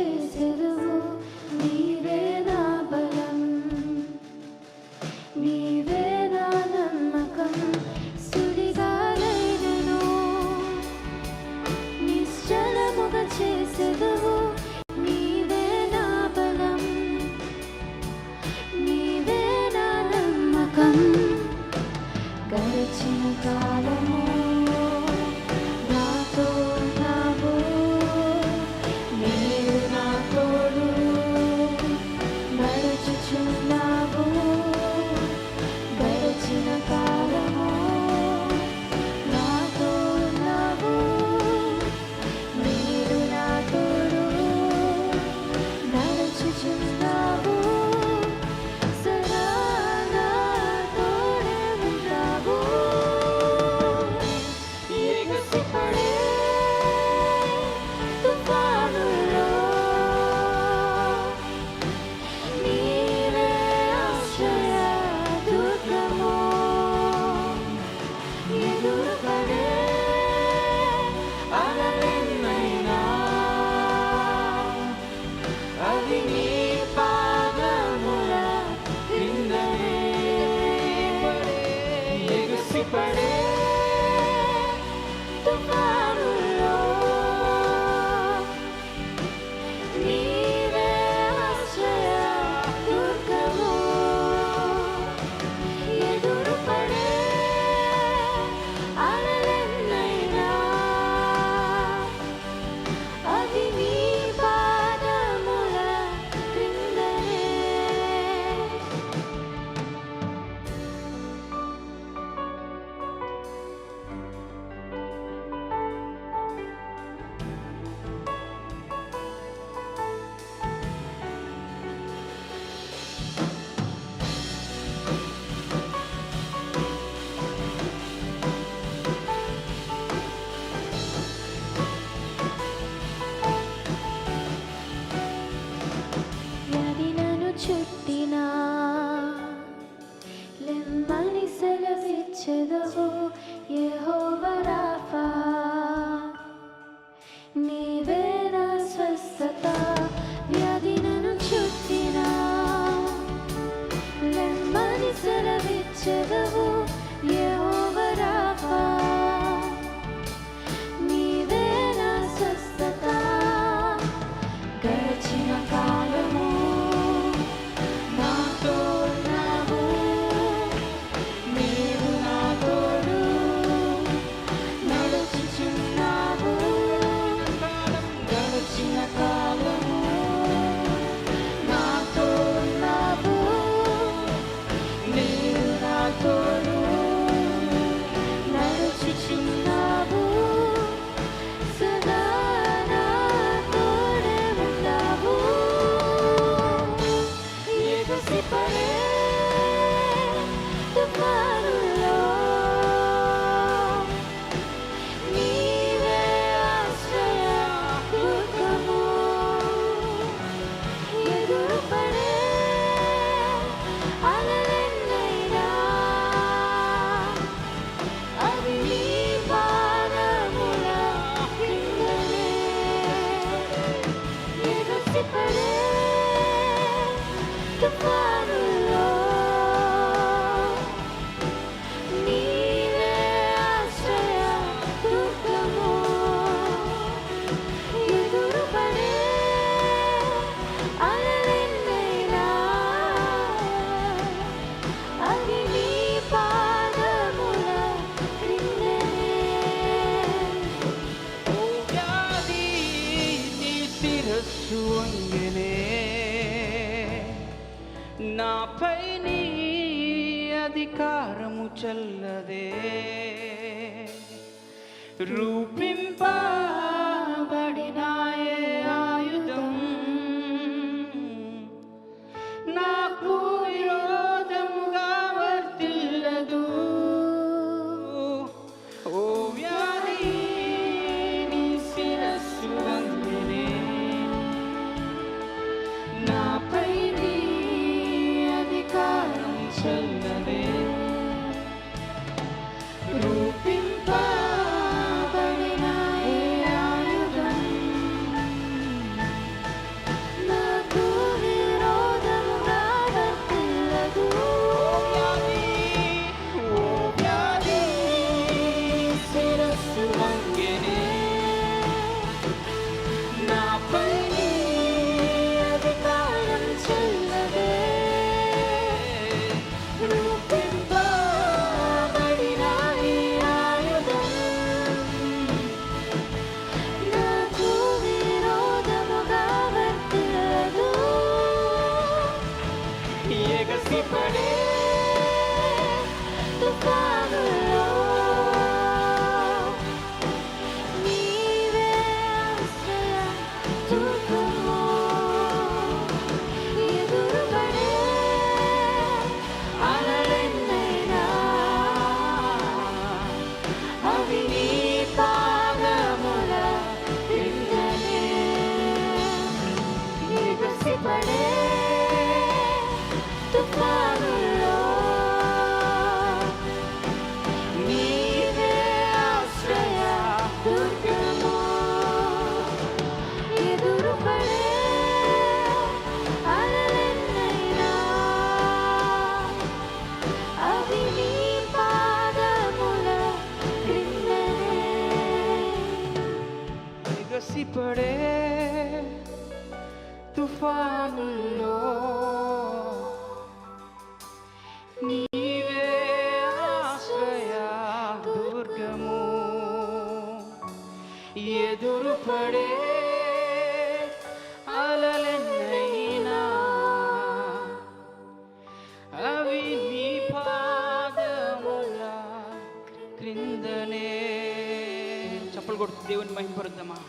చేసెదవు. నీవే నా బలం, నీవే నా నమ్మకం. సుడిగాలైనను నిశ్చలముగా చేసెదవు. నీవే నా బలం, నీవే నా నమ్మకం. గడిచిన కాలము నాతో ఉన్నావు, నీవు నా తోడు నడుచుచున్నావు. గడిచిన కాలము నాతో ఉన్నావు, నీవు నా తోడు నడుచుచున్నావు. సదా నా తోడే ఉంటావు. ఎగసిపడే తుఫానులో నీవే ఆశ్రయ దుర్గము. ఎదురుపడే అలలెన్నైనా అవి నీ పాదముల క్రిందనే. ఎగసిపడే తుఫానులో నీవే ఆశ్రయ దుర్గము. ఎదురుపడే అలలెన్నైనా అవి నీ పాదముల క్రిందనే. వ్యాధి నన్ను చుట్టినా లెమ్మని సెలవిచ్చెదవు. యెహోవా రాఫా, నీవే నా స్వస్థత. వ్యాధి నన్ను చుట్టినా లెమ్మని సెలవిచ్చెదవు. యెహోవా రాఫా, నీవే నా స్వస్థత. గడిచిన కాలము నాతో ఉన్నావు, నీవు నా తోడు నడుచుచున్నావు. గడిచిన కాలము నాతో ఉన్నావు, నీవు నా తోడు నడుచుచున్నావు. సదా నా తోడే ఉంటావు. ఎగసిపడే తుఫానులో నీవే ఆశ్రయ దుర్గము. ఎదురుపడే అలలెన్నైనా అవి నీ పాదముల క్రిందనే. ఎగసిపడే తుఫానులో నీవే ఆశ్రయ దుర్గము. ఎదురుపడే అలలెన్నైనా అవి నీ పాదముల క్రిందనే. ఓ వ్యాధి నీ శిరస్సు వంగెనే, నాపై నీ అధికారము చల్లదే. రూపింపబడిన ఏ ఆయుధం నాకు విరోధముగా వర్తిల్లదు. ఓ వ్యాధి నీ శిరస్సు వంగెనే, నాపై నీ అధికారం చల్లదే. రూపింపబడిన ఏ నాపై నీ అధికారం చెల్లదే. రూపింపబడిన ఈ ఆయుధం నాకు విరోధముగా వర్తిల్లదు. ఎగసిపడే తుఫానులో నీవే ఆశ్రయ దుర్గము. ఎదురుపడే అలలెన్నైనా అవి నీ పాదముల క్రిందనే. ఎగసిపడే తుఫానులో నీవే ఆశ్రయ దుర్గము. ఎదురుపడే అలలెన్నైనా అవి నీ పాదముల క్రిందనే. ఎగసిపడే తుఫానుల్లో నీవే ఆశ్రయ దుర్గము. ఎదురుపడే అలలెన్నైనా అవి నీ పాదముల క్రిందనే. చప్పలు కొడుతూ దేవుని మహింపరుద్దామా.